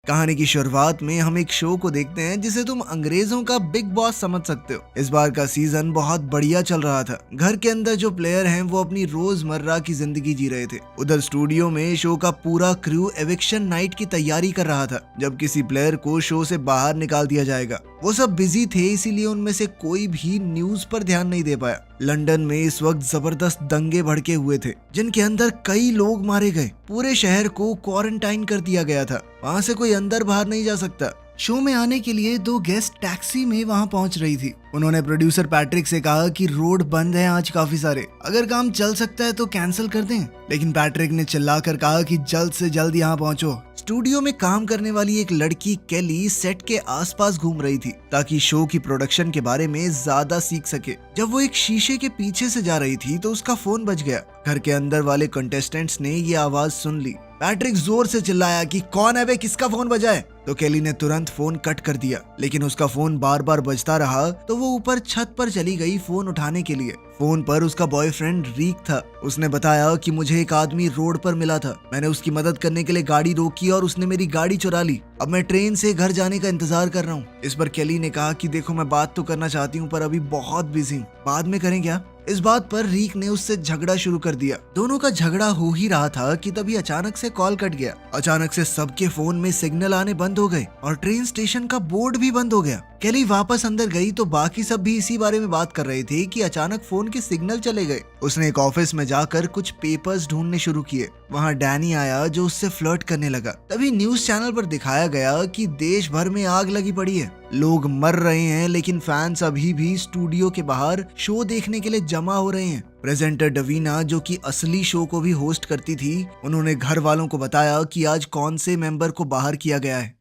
कहानी की शुरुआत में हम एक शो को देखते हैं जिसे तुम अंग्रेजों का बिग बॉस समझ सकते हो। इस बार का सीजन बहुत बढ़िया चल रहा था। घर के अंदर जो प्लेयर हैं वो अपनी रोजमर्रा की जिंदगी जी रहे थे। उधर स्टूडियो में शो का पूरा क्रू एविक्शन नाइट की तैयारी कर रहा था, जब किसी प्लेयर को शो से बाहर निकाल दिया जाएगा। वो सब बिजी थे, इसीलिए उनमें से कोई भी न्यूज पर ध्यान नहीं दे पाया। लंदन में इस वक्त जबरदस्त दंगे भड़के हुए थे, जिनके अंदर कई लोग मारे गए। पूरे शहर को क्वारंटाइन कर दिया गया था, वहाँ से कोई अंदर बाहर नहीं जा सकता। शो में आने के लिए 2 गेस्ट टैक्सी में वहाँ पहुँच रही थी। उन्होंने प्रोड्यूसर पैट्रिक से कहा कि रोड बंद है आज काफी सारे, अगर काम चल सकता है तो कैंसिल कर दें। लेकिन पैट्रिक ने चिल्लाकर कहा कि जल्द से जल्द यहाँ पहुँचो। स्टूडियो में काम करने वाली एक लड़की केली सेट के आसपास घूम रही थी ताकि शो की प्रोडक्शन के बारे में ज्यादा सीख सके। जब वो एक शीशे के पीछे से जा रही थी तो उसका फोन बज गया। घर के अंदर वाले कंटेस्टेंट्स ने ये आवाज सुन ली। पैट्रिक जोर से चिल्लाया कि कौन है बे, किसका फोन बजा है? तो केली ने तुरंत फोन कट कर दिया, लेकिन उसका फोन बार बार बजता रहा तो वो ऊपर छत पर चली गई फोन उठाने के लिए। फोन पर उसका बॉयफ्रेंड रीक था। उसने बताया कि मुझे एक आदमी रोड पर मिला था, मैंने उसकी मदद करने के लिए गाड़ी रोकी और उसने मेरी गाड़ी चुरा ली। अब मैं ट्रेन से घर जाने का इंतजार कर रहा हूँ। इस पर केली ने कहा कि देखो, मैं बात तो करना चाहती हूँ पर अभी बहुत बिजी हूँ, बाद में करें क्या? इस बात पर रीक ने उससे झगड़ा शुरू कर दिया। दोनों का झगड़ा हो ही रहा था कि तभी अचानक से कॉल कट गया। अचानक से सबके फोन में सिग्नल आने बंद हो गए और ट्रेन स्टेशन का बोर्ड भी बंद हो गया। केली वापस अंदर गई तो बाकी सब भी इसी बारे में बात कर रहे थे कि अचानक फोन के सिग्नल चले गए। उसने एक ऑफिस में जाकर कुछ पेपर्स ढूंढने शुरू किए। वहाँ डैनी आया जो उससे फ्लर्ट करने लगा। तभी न्यूज चैनल पर दिखाया गया कि देश भर में आग लगी पड़ी है, लोग मर रहे हैं, लेकिन फैंस अभी भी स्टूडियो के बाहर शो देखने के लिए जमा हो रहे हैं। प्रेजेंटर डवीना, जो कि असली शो को भी होस्ट करती थी, उन्होंने घर वालों को बताया कि आज कौन से मेंबर को बाहर किया गया है।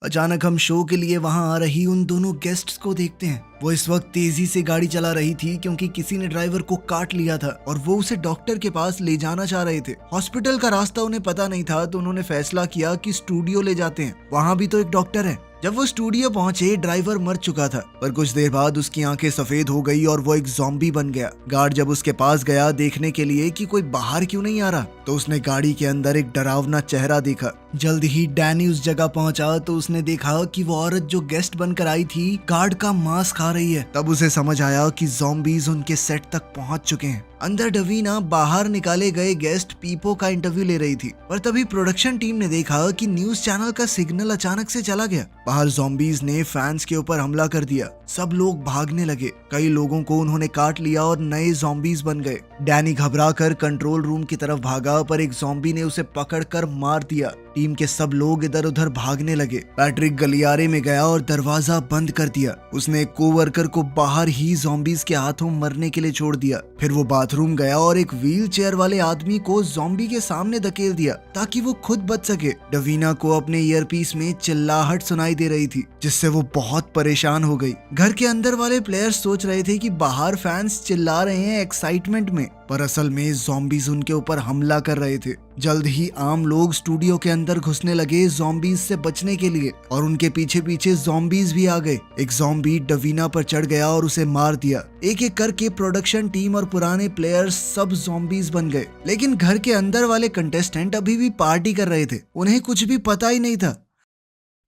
अचानक हम शो के लिए वहां आ रही उन दोनों गेस्ट्स को देखते हैं। वो इस वक्त तेजी से गाड़ी चला रही थी क्योंकि किसी ने ड्राइवर को काट लिया था और वो उसे डॉक्टर के पास ले जाना चाह रहे थे। हॉस्पिटल का रास्ता उन्हें पता नहीं था तो उन्होंने फैसला किया कि स्टूडियो ले जाते हैं, वहां भी तो एक डॉक्टर है। जब वो स्टूडियो पहुंचे, ड्राइवर मर चुका था, पर कुछ देर बाद उसकी आंखें सफेद हो गई और वो एक ज़ॉम्बी बन गया। गार्ड जब उसके पास गया देखने के लिए कि कोई बाहर क्यों नहीं आ रहा, तो उसने गाड़ी के अंदर एक डरावना चेहरा देखा। जल्द ही डैनी उस जगह पहुंचा तो उसने देखा कि वो औरत जो गेस्ट बनकर आई थी गार्ड का मांस खा रही है। तब उसे समझ आया कि ज़ॉम्बीज उनके सेट तक पहुंच चुके हैं। अंदर डवीना बाहर निकाले गए गेस्ट पीपो का इंटरव्यू ले रही थी, पर तभी प्रोडक्शन टीम ने देखा कि न्यूज चैनल का सिग्नल अचानक से चला गया। बाहर ज़ॉम्बीज ने फैंस के ऊपर हमला कर दिया। सब लोग भागने लगे। कई लोगों को उन्होंने काट लिया और नए ज़ॉम्बीज बन गए। डैनी घबराकर कंट्रोल रूम की तरफ भागा, पर एक ज़ॉम्बी ने उसे पकड़कर मार दिया। टीम के सब लोग इधर उधर भागने लगे। पैट्रिक गलियारे में गया और दरवाजा बंद कर दिया। उसने एक कोवर्कर को बाहर ही ज़ॉम्बीज के हाथों मरने के लिए छोड़ दिया। फिर वो बाथरूम गया और एक व्हील चेयर वाले आदमी को ज़ॉम्बी के सामने धकेल दिया ताकि वो खुद बच सके। डवीना को अपने ईयरपीस में चिल्लाहट सुनाई दे रही थी, जिससे वो बहुत परेशान हो गई। घर के अंदर वाले प्लेयर्स सोच रहे थे कि बाहर फैंस चिल्ला रहे हैं एक्साइटमेंट में, पर असल में ज़ॉम्बीज उनके ऊपर हमला कर रहे थे। जल्द ही आम लोग स्टूडियो के अंदर घुसने लगे ज़ॉम्बीज से बचने के लिए, और उनके पीछे पीछे ज़ॉम्बीज भी आ गए। एक ज़ॉम्बी डवीना पर चढ़ गया और उसे मार दिया। एक एक करके प्रोडक्शन टीम और पुराने प्लेयर्स सब ज़ॉम्बीज बन गए, लेकिन घर के अंदर वाले कंटेस्टेंट अभी भी पार्टी कर रहे थे। उन्हें कुछ भी पता ही नहीं था।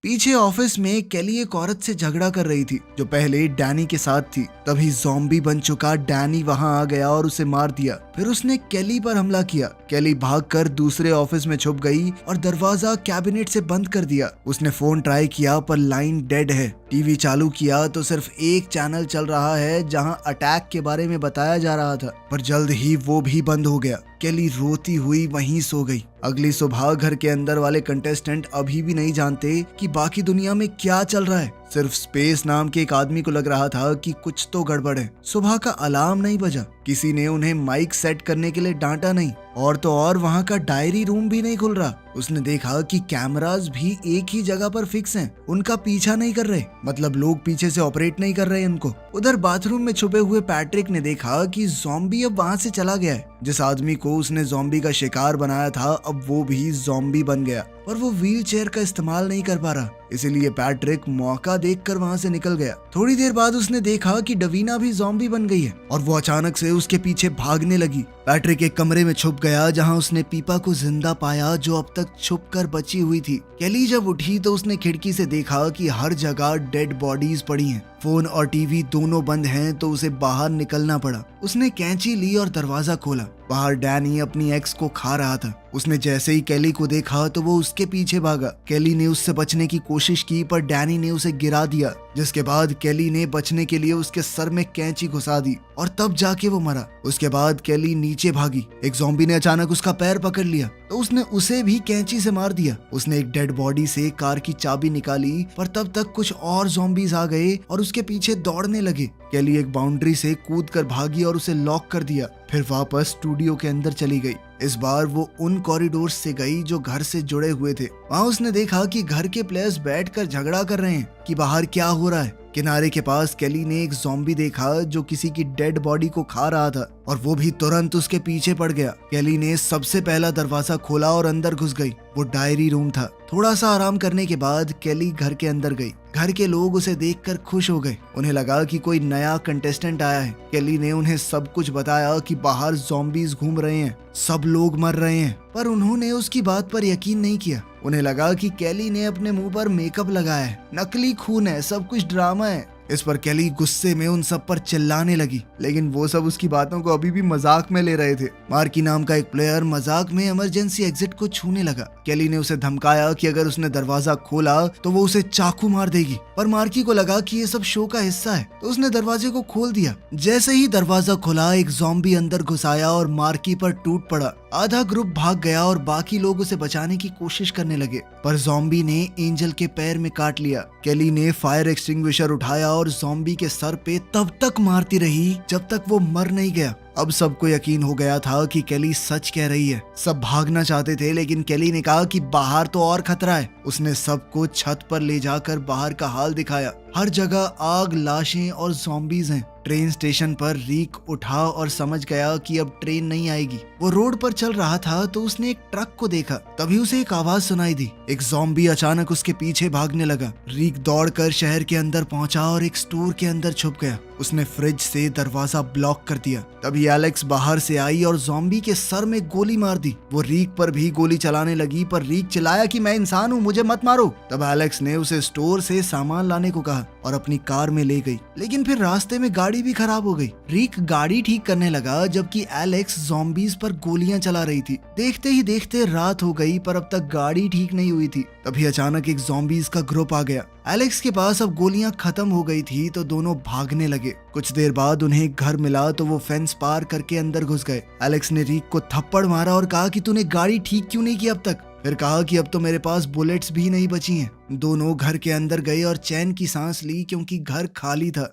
पीछे ऑफिस में केली एक औरत से झगड़ा कर रही थी जो पहले डैनी के साथ थी। तभी ज़ॉम्बी बन चुका डैनी वहां आ गया और उसे मार दिया। फिर उसने केली पर हमला किया। केली भागकर दूसरे ऑफिस में छुप गई और दरवाजा कैबिनेट से बंद कर दिया। उसने फोन ट्राई किया पर लाइन डेड है। टीवी चालू किया तो सिर्फ एक चैनल चल रहा है जहां अटैक के बारे में बताया जा रहा था, पर जल्द ही वो भी बंद हो गया। केली रोती हुई वहीं सो गई। अगली सुबह घर के अंदर वाले कंटेस्टेंट अभी भी नहीं जानते कि बाकी दुनिया में क्या चल रहा है। सिर्फ स्पेस नाम के एक आदमी को लग रहा था कि कुछ तो गड़बड़ है। सुबह का अलार्म नहीं बजा, किसी ने उन्हें माइक सेट करने के लिए डांटा नहीं, और तो और वहाँ का डायरी रूम भी नहीं खुल रहा। उसने देखा कि कैमरास भी एक ही जगह पर फिक्स हैं, उनका पीछा नहीं कर रहे, मतलब लोग पीछे से ऑपरेट नहीं कर रहे उनको। उधर बाथरूम में छुपे हुए पैट्रिक ने देखा कि ज़ॉम्बी अब वहाँ से चला गया है। जिस आदमी को उसने ज़ॉम्बी का शिकार बनाया था अब वो भी ज़ॉम्बी बन गया। पर वो व्हील चेयर का इस्तेमाल नहीं कर पा रहा, इसीलिए पैट्रिक मौका देखकर वहां से निकल गया। थोड़ी देर बाद उसने देखा कि डवीना भी ज़ॉम्बी बन गई है और वो अचानक से उसके पीछे भागने लगी। पैट्रिक एक कमरे में छुप गया जहां उसने पीपा को जिंदा पाया जो अब तक छुप कर बची हुई थी। केली जब उठी तो उसने खिड़की से देखा कि हर जगह डेड बॉडीज पड़ी हैं। फोन और टीवी दोनों बंद हैं तो उसे बाहर निकलना पड़ा। उसने कैंची ली और दरवाजा खोला। बाहर डैनी अपनी एक्स को खा रहा था। उसने जैसे ही केली को देखा तो वो उसके पीछे भागा। केली ने उससे बचने की कोशिश की पर डैनी ने उसे गिरा दिया, जिसके बाद केली ने बचने के लिए उसके सर में कैंची घुसा दी और तब जाके वो मरा। उसके बाद केली नीचे भागी। एक ज़ॉम्बी ने अचानक उसका पैर पकड़ लिया तो उसने उसे भी कैंची से मार दिया। उसने एक डेड बॉडी से कार की चाबी निकाली पर तब तक कुछ और ज़ॉम्बीज आ गए और उसके पीछे दौड़ने लगे। केली एक बाउंड्री से कूद कर भागी और उसे लॉक कर दिया, फिर वापस स्टूडियो के अंदर चली गई। इस बार वो उन कॉरिडोर्स से गई जो घर से जुड़े हुए थे। वहाँ उसने देखा कि घर के प्लेयर्स बैठकर झगड़ा कर रहे हैं कि बाहर क्या हो रहा है। किनारे के पास केली ने एक ज़ॉम्बी देखा जो किसी की डेड बॉडी को खा रहा था और वो भी तुरंत उसके पीछे पड़ गया। केली ने सबसे पहला दरवाजा खोला और अंदर घुस गई। वो डायरी रूम था। थोड़ा सा आराम करने के बाद केली घर के अंदर गई। घर के लोग उसे देखकर खुश हो गए। उन्हें लगा कि कोई नया कंटेस्टेंट आया है। केली ने उन्हें सब कुछ बताया कि बाहर ज़ॉम्बीज घूम रहे हैं, सब लोग मर रहे हैं, पर उन्होंने उसकी बात पर यकीन नहीं किया। उन्हें लगा कि केली ने अपने मुंह पर मेकअप लगाया है, नकली खून है, सब कुछ ड्रामा है। इस पर केली गुस्से में उन सब पर चिल्लाने लगी, लेकिन वो सब उसकी बातों को अभी भी मजाक में ले रहे थे। मार्की नाम का एक प्लेयर मजाक में इमरजेंसी एग्जिट को छूने लगा। केली ने उसे धमकाया कि अगर उसने दरवाजा खोला तो वो उसे चाकू मार देगी, पर मार्की को लगा कि ये सब शो का हिस्सा है तो उसने दरवाजे को खोल दिया। जैसे ही दरवाजा खुला एक ज़ॉम्बी अंदर घुस आया और मार्की पर टूट पड़ा। आधा ग्रुप भाग गया और बाकी लोग उसे बचाने की कोशिश करने लगे, पर ज़ॉम्बी ने एंजल के पैर में काट लिया। केली ने फायर एक्सटिंग्विशर उठाया और ज़ॉम्बी के सर पे तब तक मारती रही जब तक वो मर नहीं गया। अब सबको यकीन हो गया था कि केली सच कह रही है। सब भागना चाहते थे, लेकिन केली ने कहा कि बाहर तो और खतरा है। उसने सबको छत पर ले जाकर बाहर का हाल दिखाया। हर जगह आग, लाशें और ज़ॉम्बीज हैं। ट्रेन स्टेशन पर रीक उठा और समझ गया कि अब ट्रेन नहीं आएगी। वो रोड पर चल रहा था तो उसने एक ट्रक को देखा। तभी उसे एक आवाज सुनाई दी। एक ज़ॉम्बी अचानक उसके पीछे भागने लगा। रीक दौड़कर शहर के अंदर पहुंचा और एक स्टोर के अंदर छुप गया। उसने फ्रिज से दरवाजा ब्लॉक कर दिया। तभी एलेक्स बाहर से आई और ज़ॉम्बी के सर में गोली मार दी। वो रीक पर भी गोली चलाने लगी, पर रीक चिल्लाया कि मैं इंसान हूँ, मुझे मत मारो। तब एलेक्स ने उसे स्टोर से सामान लाने को कहा और अपनी कार में ले गई, लेकिन फिर रास्ते में गाड़ी भी खराब हो गई। रीक गाड़ी ठीक करने लगा जबकि एलेक्स ज़ॉम्बीज पर गोलियां चला रही थी। देखते ही देखते रात हो गई, पर अब तक गाड़ी ठीक नहीं हुई थी। तभी अचानक एक ज़ॉम्बीज का ग्रुप आ गया। एलेक्स के पास अब गोलियां खत्म हो गई थी तो दोनों भागने लगे। कुछ देर बाद उन्हें एक घर मिला तो वो फेंस पार करके अंदर घुस गए। एलेक्स ने रीक को थप्पड़ मारा और कहा कि तूने गाड़ी ठीक क्यों नहीं की अब तक। फिर कहा कि अब तो मेरे पास बुलेट्स भी नहीं बची हैं। दोनों घर के अंदर गए और चैन की सांस ली क्योंकि घर खाली था।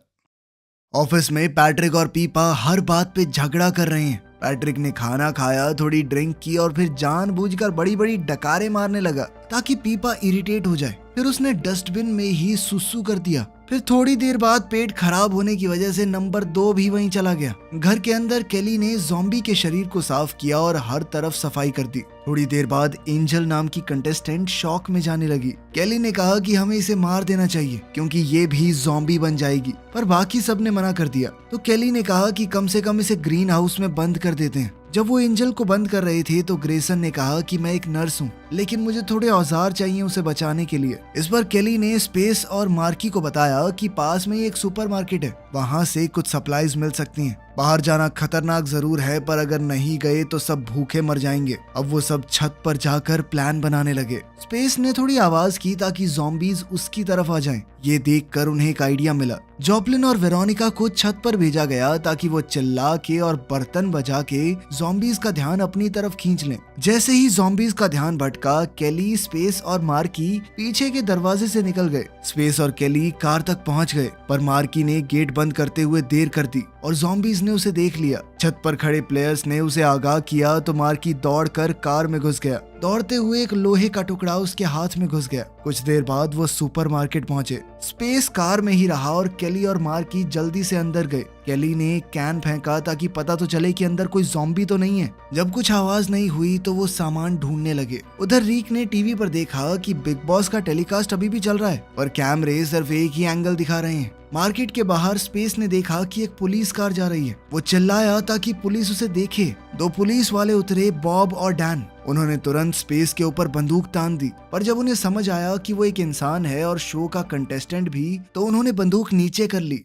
ऑफिस में पैट्रिक और पीपा हर बात पे झगड़ा कर रहे हैं। पैट्रिक ने खाना खाया, थोड़ी ड्रिंक की और फिर जानबूझकर बड़ी बड़ी डकारे मारने लगा ताकि पीपा इरिटेट हो जाए। फिर उसने डस्टबिन में ही सुसु कर दिया। फिर थोड़ी देर बाद पेट खराब होने की वजह से नंबर 2 भी वहीं चला गया। घर के अंदर केली ने ज़ॉम्बी के शरीर को साफ किया और हर तरफ सफाई कर दी। थोड़ी देर बाद एंजल नाम की कंटेस्टेंट शॉक में जाने लगी। केली ने कहा कि हमें इसे मार देना चाहिए क्योंकि ये भी ज़ॉम्बी बन जाएगी, पर बाकी सब ने मना कर दिया। तो केली ने कहा कि कम से कम इसे ग्रीन हाउस में बंद कर देते हैं। जब वो एंजल को बंद कर रहे थे तो ग्रेसन ने कहा कि मैं एक नर्स हूँ, लेकिन मुझे थोड़े औजार चाहिए उसे बचाने के लिए। इस पर केली ने स्पेस और मार्की को बताया कि पास में ही एक सुपरमार्केट है, वहाँ से कुछ सप्लाईज मिल सकती हैं। बाहर जाना खतरनाक जरूर है, पर अगर नहीं गए तो सब भूखे मर जाएंगे। अब वो सब छत पर जाकर प्लान बनाने लगे। स्पेस ने थोड़ी आवाज की ताकि ज़ॉम्बीज उसकी तरफ आ जाएं। ये देखकर उन्हें एक आइडिया मिला। जॉपलिन और वेरोनिका को छत पर भेजा गया ताकि वो चिल्ला के और बर्तन बजा के ज़ॉम्बीज का ध्यान अपनी तरफ खींच लें। जैसे ही ज़ॉम्बीज का ध्यान भटका, केली, स्पेस और मार्की पीछे के दरवाजे से निकल गए। स्पेस और केली कार तक पहुंच गए, पर मार्की ने गेट बंद करते हुए देर कर दी और ज़ॉम्बीज ने उसे देख लिया। छत पर खड़े प्लेयर्स ने उसे आगाह किया तो मार्की दौड़कर कार में घुस गया। दौड़ते हुए एक लोहे का टुकड़ा उसके हाथ में घुस गया। कुछ देर बाद वो सुपरमार्केट पहुंचे। स्पेस कार में ही रहा और केली और मार्की जल्दी से अंदर गए। केली ने एक कैन फेंका ताकि पता तो चले कि अंदर कोई ज़ॉम्बी तो नहीं है। जब कुछ आवाज नहीं हुई तो वो सामान ढूंढने लगे। उधर रीक ने टीवी पर देखा कि बिग बॉस का टेलीकास्ट अभी भी चल रहा है और कैमरे सिर्फ एक ही एंगल दिखा रहे हैं। मार्केट के बाहर स्पेस ने देखा कि एक पुलिस कार जा रही है। वो चिल्लाया ताकि पुलिस उसे देखे। 2 पुलिस वाले उतरे, बॉब और डैन। उन्होंने तुरंत स्पेस के ऊपर बंदूक तान दी, पर जब उन्हें समझ आया कि वो एक इंसान है और शो का कंटेस्टेंट भी, तो उन्होंने बंदूक नीचे कर ली।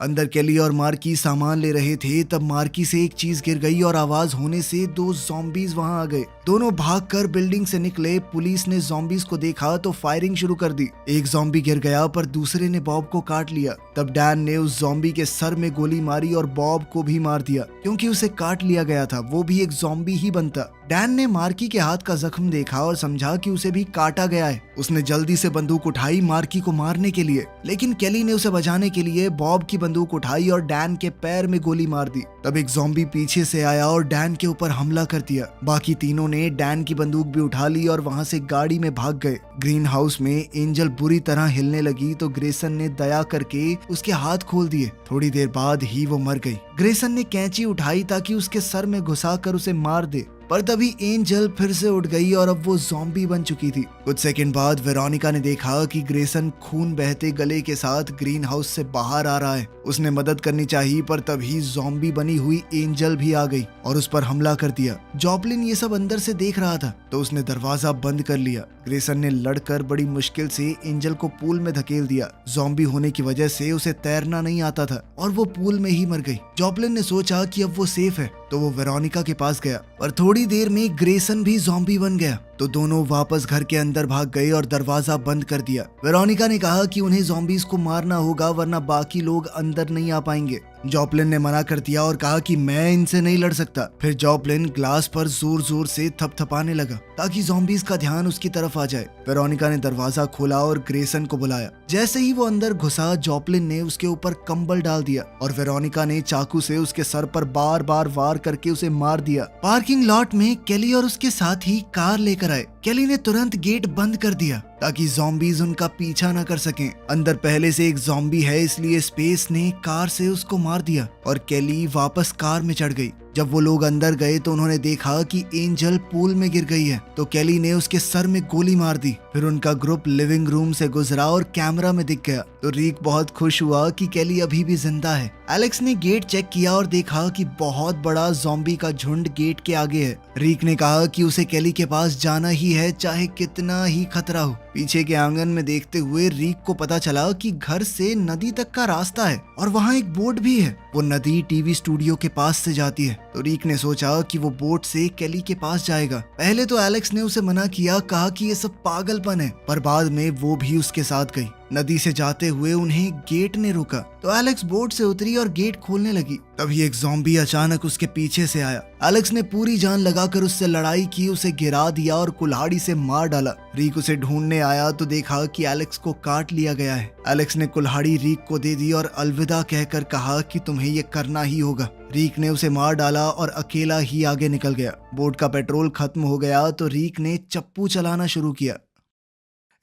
अंदर केली और मार्की सामान ले रहे थे, तब मार्की से एक चीज गिर गई और आवाज होने से 2 ज़ॉम्बीज वहां आ गए। दोनों भागकर बिल्डिंग से निकले। पुलिस ने ज़ॉम्बीज को देखा तो फायरिंग शुरू कर दी। एक ज़ॉम्बी गिर गया पर दूसरे ने बॉब को काट लिया। तब डैन ने उस ज़ॉम्बी के सर में गोली मारी और बॉब को भी मार दिया। क्योंकि उसे काट लिया गया था, वो भी एक ज़ॉम्बी ही बनता। डैन ने मार्की के हाथ का जख्म देखा और समझा कि उसे भी काटा गया है। उसने जल्दी से बंदूक उठाई मार्की को मारने के लिए, लेकिन केली ने उसे बचाने के लिए बॉब की बंदूक उठाई और डैन के पैर में गोली मार दी। तब एक ज़ॉम्बी पीछे से आया और डैन के ऊपर हमला कर दिया। बाकी तीनों ने डैन की बंदूक भी उठा ली और वहां से गाड़ी में भाग गए। ग्रीन हाउस में एंजल बुरी तरह हिलने लगी तो ग्रेसन ने दया करके उसके हाथ खोल दिए। थोड़ी देर बाद ही वो मर गई। ग्रेसन ने कैंची उठाई ताकि उसके सर में घुसाकर उसे मार दे, पर तभी एंजल फिर से उठ गई और अब वो ज़ॉम्बी बन चुकी थी। कुछ सेकंड बाद वेरोनिका ने देखा कि ग्रेसन खून बहते गले के साथ ग्रीन हाउस से बाहर आ रहा है। उसने मदद करनी चाहिए, पर तभी ज़ॉम्बी बनी हुई एंजल भी आ गई और उस पर हमला कर दिया। जॉपलिन ये सब अंदर से देख रहा था तो उसने दरवाजा बंद कर लिया। ग्रेसन ने लड़कर बड़ी मुश्किल से एंजल को पूल में धकेल दिया। ज़ॉम्बी होने की वजह से उसे तैरना नहीं आता था और वो पूल में ही मर गई। जॉपलिन ने सोचा कि अब वो सेफ है तो वो वेरोनिका के पास गया, पर थोड़ी देर में ग्रेसन भी ज़ॉम्बी बन गया। तो दोनों वापस घर के अंदर भाग गए और दरवाजा बंद कर दिया। वेरोनिका ने कहा कि उन्हें ज़ॉम्बीज को मारना होगा वरना बाकी लोग अंदर नहीं आ पाएंगे। जॉपलिन ने मना कर दिया और कहा कि मैं इनसे नहीं लड़ सकता। फिर जॉपलिन ग्लास पर जोर जोर से थपथपाने लगा ताकि ज़ॉम्बीज का ध्यान उसकी तरफ आ जाए। वेरोनिका ने दरवाजा खोला और ग्रेसन को बुलाया। जैसे ही वो अंदर घुसा, जॉपलिन ने उसके ऊपर कंबल डाल दिया और वेरोनिका ने चाकू से उसके सर पर बार बार वार करके उसे मार दिया। पार्किंग लॉट में केली और उसके साथ ही कार लेकर आए। केली ने तुरंत गेट बंद कर दिया ताकि ज़ॉम्बीज उनका पीछा न कर सकें। अंदर पहले से एक ज़ॉम्बी है, इसलिए स्पेस ने कार से उसको मार दिया और केली वापस कार में चढ़ गई। जब वो लोग अंदर गए तो उन्होंने देखा कि एंजल पूल में गिर गई है, तो केली ने उसके सर में गोली मार दी। फिर उनका ग्रुप लिविंग रूम से गुजरा और कैमरा में दिख गया, तो रीक बहुत खुश हुआ कि केली अभी भी जिंदा है। एलेक्स ने गेट चेक किया और देखा कि बहुत बड़ा ज़ॉम्बी का झुंड गेट के आगे है। रीक ने कहा कि उसे केली के पास जाना ही है, चाहे कितना ही खतरा हो। पीछे के आंगन में देखते हुए रीक को पता चला कि घर से नदी तक का रास्ता है और वहाँ एक बोट भी है। वो नदी टीवी स्टूडियो के पास से जाती है, तो रीक ने सोचा कि वो बोट से केली के पास जाएगा। पहले तो एलेक्स ने उसे मना किया, कहा कि ये सब पागलपन है, पर बाद में वो भी उसके साथ गई। नदी से जाते हुए उन्हें गेट ने रोका, तो एलेक्स बोट से उतरी और गेट खोलने लगी। तभी एक ज़ॉम्बी अचानक उसके पीछे से आया। एलेक्स ने पूरी जान लगाकर उससे लड़ाई की, उसे गिरा दिया और कुल्हाड़ी से मार डाला। रीक उसे ढूंढने आया तो देखा कि एलेक्स को काट लिया गया है। एलेक्स ने कुल्हाड़ी रीक को दे दी और अलविदा कहकर कहा कि तुम्हें ये करना ही होगा। रीक ने उसे मार डाला और अकेला ही आगे निकल गया। बोट का पेट्रोल खत्म हो गया तो रीक ने चप्पू चलाना शुरू किया।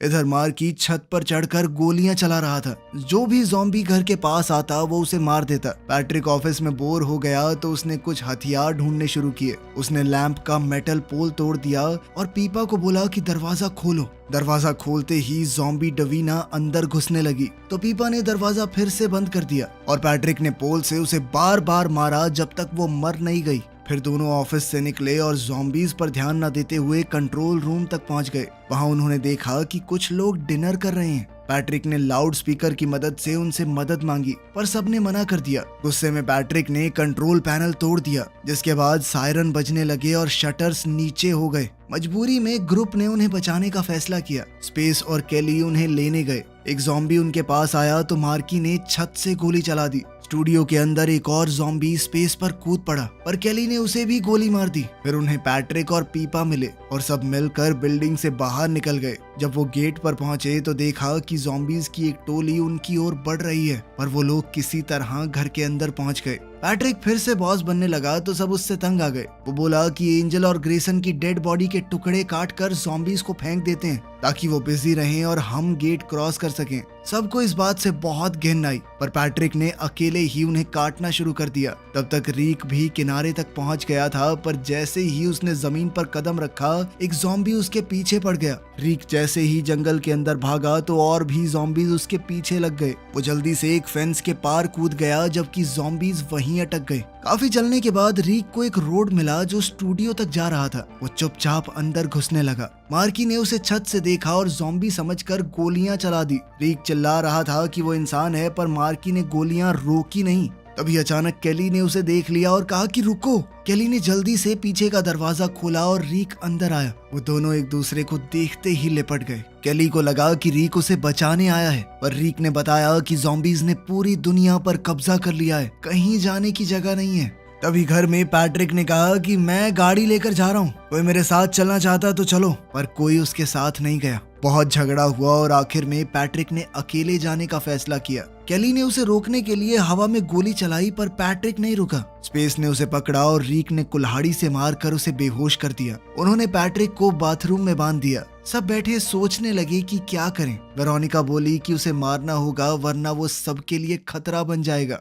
इधर मार्की छत पर चढ़कर गोलियां चला रहा था। जो भी ज़ॉम्बी घर के पास आता वो उसे मार देता। पैट्रिक ऑफिस में बोर हो गया तो उसने कुछ हथियार ढूंढने शुरू किए। उसने लैंप का मेटल पोल तोड़ दिया और पीपा को बोला कि दरवाजा खोलो। दरवाजा खोलते ही ज़ॉम्बी डवीना अंदर घुसने लगी, तो पीपा ने दरवाजा फिर से बंद कर दिया और पैट्रिक ने पोल से उसे बार बार मारा जब तक वो मर नहीं गई। फिर दोनों ऑफिस से निकले और ज़ॉम्बीज पर ध्यान न देते हुए कंट्रोल रूम तक पहुंच गए। वहां उन्होंने देखा कि कुछ लोग डिनर कर रहे हैं। पैट्रिक ने लाउड स्पीकर की मदद से उनसे मदद मांगी, पर सबने मना कर दिया। गुस्से में पैट्रिक ने कंट्रोल पैनल तोड़ दिया, जिसके बाद सायरन बजने लगे और शटर्स नीचे हो गए। मजबूरी में ग्रुप ने उन्हें बचाने का फैसला किया। स्पेस और केली उन्हें लेने गए। एक ज़ॉम्बी उनके पास आया तो मार्की ने छत से गोली चला दी। स्टूडियो के अंदर एक और ज़ॉम्बी स्पेस पर कूद पड़ा, पर केली ने उसे भी गोली मार दी। फिर उन्हें पैट्रिक और पीपा मिले और सब मिलकर बिल्डिंग से बाहर निकल गए। जब वो गेट पर पहुंचे तो देखा कि ज़ॉम्बीज की एक टोली उनकी ओर बढ़ रही है, पर वो लोग किसी तरह घर के अंदर पहुंच गए। पैट्रिक फिर से बॉस बनने लगा तो सब उससे तंग आ गए। वो बोला कि एंजल और ग्रेसन की डेड बॉडी के टुकड़े काट कर ज़ॉम्बीज को फेंक देते हैं ताकि वो बिजी रहें और हम गेट क्रॉस कर सकें। सबको इस बात से बहुत घिन आई, पर पैट्रिक ने अकेले ही उन्हें काटना शुरू कर दिया। तब तक रीक भी किनारे तक पहुंच गया था, पर जैसे ही उसने जमीन पर कदम रखा एक ज़ॉम्बी उसके पीछे पड़ गया। रीक जैसे ही जंगल के अंदर भागा तो और भी ज़ॉम्बीज उसके पीछे लग गए। वो जल्दी से एक फेंस के पार कूद गया, जबकि ज़ॉम्बीज वहीं अटक गए। काफी चलने के बाद रीक को एक रोड मिला जो स्टूडियो तक जा रहा था। वो चुपचाप अंदर घुसने लगा। मार्की ने उसे छत से देखा और ज़ॉम्बी समझकर गोलियां चला दी। रीक चिल्ला रहा था कि वो इंसान है, पर मार्की ने गोलियां रोकी नहीं। तभी अचानक केली ने उसे देख लिया और कहा कि रुको। केली ने जल्दी से पीछे का दरवाजा खोला और रीक अंदर आया। वो दोनों एक दूसरे को देखते ही लिपट गए। केली को लगा कि रीक उसे बचाने आया है, पर रीक ने बताया कि ज़ॉम्बीज ने पूरी दुनिया पर कब्जा कर लिया है, कहीं जाने की जगह नहीं है। तभी घर में पैट्रिक ने कहा कि मैं गाड़ी लेकर जा रहा हूँ, कोई मेरे साथ चलना चाहता तो चलो, पर कोई उसके साथ नहीं गया। बहुत झगड़ा हुआ और आखिर में पैट्रिक ने अकेले जाने का फैसला किया। केली ने उसे रोकने के लिए हवा में गोली चलाई, पर पैट्रिक नहीं रुका। स्पेस ने उसे पकड़ा और रीक ने कुल्हाड़ी से मारकर उसे बेहोश कर दिया। उन्होंने पैट्रिक को बाथरूम में बांध दिया। सब बैठे सोचने लगे कि क्या करें। वेरोनिका बोली कि उसे मारना होगा, वरना वो सबके लिए खतरा बन जाएगा।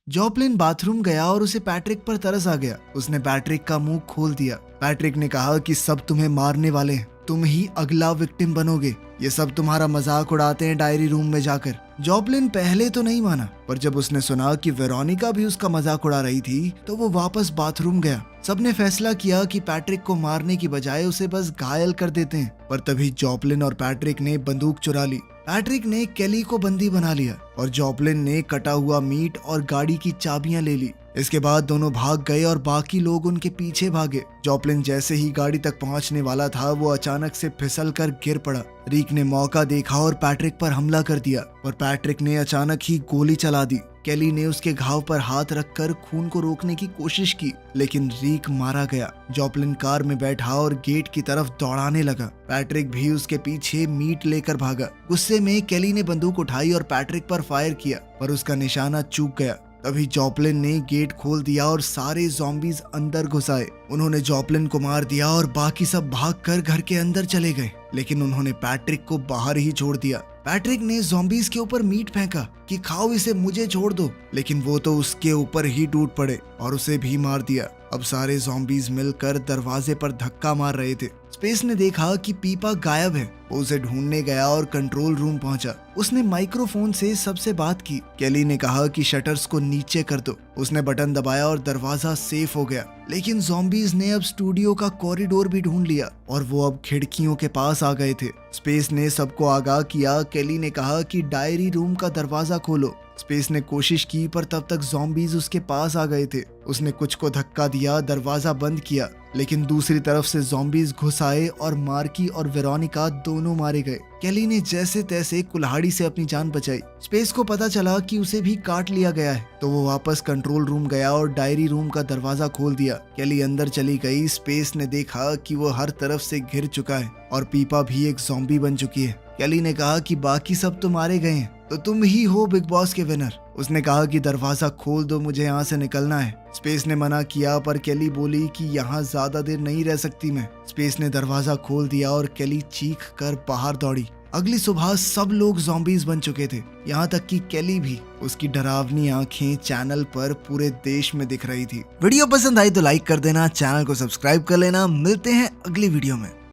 जॉपलिन बाथरूम गया और उसे पैट्रिक पर तरस आ गया। उसने पैट्रिक का मुंह खोल दिया। पैट्रिक ने कहा कि सब तुम्हें मारने वाले हैं, तुम ही अगला विक्टिम बनोगे। ये सब तुम्हारा मजाक उड़ाते हैं डायरी रूम में जाकर। जॉपलिन पहले तो नहीं माना, पर जब उसने सुना कि वेरोनिका भी उसका मजाक उड़ा रही थी तो वो वापस बाथरूम गया। सबने फैसला किया कि पैट्रिक को मारने की बजाय उसे बस घायल कर देते हैं, पर तभी जॉपलिन और पैट्रिक ने बंदूक चुरा ली। पैट्रिक ने केली को बंदी बना लिया और जॉपलिन ने कटा हुआ मीट और गाड़ी की चाबियां ले ली। इसके बाद दोनों भाग गए और बाकी लोग उनके पीछे भागे। जॉपलिन जैसे ही गाड़ी तक पहुंचने वाला था, वो अचानक से फिसल कर गिर पड़ा। रीक ने मौका देखा और पैट्रिक पर हमला कर दिया, और पैट्रिक ने अचानक ही गोली चला दी। केली ने उसके घाव पर हाथ रखकर खून को रोकने की कोशिश की, लेकिन रीक मारा गया। जॉपलिन कार में बैठा और गेट की तरफ दौड़ाने लगा। पैट्रिक भी उसके पीछे मीट लेकर भागा। गुस्से में केली ने बंदूक उठाई और पैट्रिक पर फायर किया, पर उसका निशाना चूक गया। तभी जॉपलिन ने गेट खोल दिया और सारे ज़ॉम्बीज अंदर घुस आए। उन्होंने जॉपलिन को मार दिया और बाकी सब भागकर घर के अंदर चले गए, लेकिन उन्होंने पैट्रिक को बाहर ही छोड़ दिया। पैट्रिक ने ज़ॉम्बीज के ऊपर मीट फेंका कि खाओ इसे, मुझे छोड़ दो, लेकिन वो तो उसके ऊपर ही टूट पड़े और उसे भी मार दिया। अब सारे ज़ॉम्बीज मिलकर दरवाजे पर धक्का मार रहे थे। स्पेस ने देखा कि पीपा गायब है। वो उसे ढूंढने गया और कंट्रोल रूम पहुंचा। उसने माइक्रोफोन से सबसे बात की। केली ने कहा कि शटर्स को नीचे कर दो। उसने बटन दबाया और दरवाजा सेफ हो गया, लेकिन ज़ॉम्बीज ने अब स्टूडियो का कॉरिडोर भी ढूंढ लिया और वो अब खिड़कियों के पास आ गए थे। स्पेस ने सबको आगाह किया। केली ने कहा कि डायरी रूम का दरवाजा खोलो। स्पेस ने कोशिश की, पर तब तक ज़ॉम्बीज उसके पास आ गए थे। उसने कुछ को धक्का दिया, दरवाजा बंद किया, लेकिन दूसरी तरफ से ज़ॉम्बीज घुस आए और मार्की और वेरोनिका दोनों मारे गए। केली ने जैसे तैसे कुल्हाड़ी से अपनी जान बचाई। स्पेस को पता चला कि उसे भी काट लिया गया है, तो वो वापस कंट्रोल रूम गया और डायरी रूम का दरवाजा खोल दिया। केली अंदर चली गई। स्पेस ने देखा कि वो हर तरफ से घिर चुका है और पीपा भी एक ज़ॉम्बी बन चुकी है। केली ने कहा कि बाकी सब तो मारे गए हैं, तो तुम ही हो बिग बॉस के विनर। उसने कहा कि दरवाजा खोल दो, मुझे यहाँ से निकलना है। स्पेस ने मना किया, पर केली बोली कि यहाँ ज्यादा देर नहीं रह सकती मैं। स्पेस ने दरवाजा खोल दिया और केली चीख कर बाहर दौड़ी। अगली सुबह सब लोग ज़ॉम्बीज बन चुके थे, यहाँ तक कि केली भी। उसकी डरावनी आंखें चैनल पर पूरे देश में दिख रही थी। वीडियो पसंद आई तो लाइक कर देना, चैनल को सब्सक्राइब कर लेना। मिलते हैं अगली वीडियो में।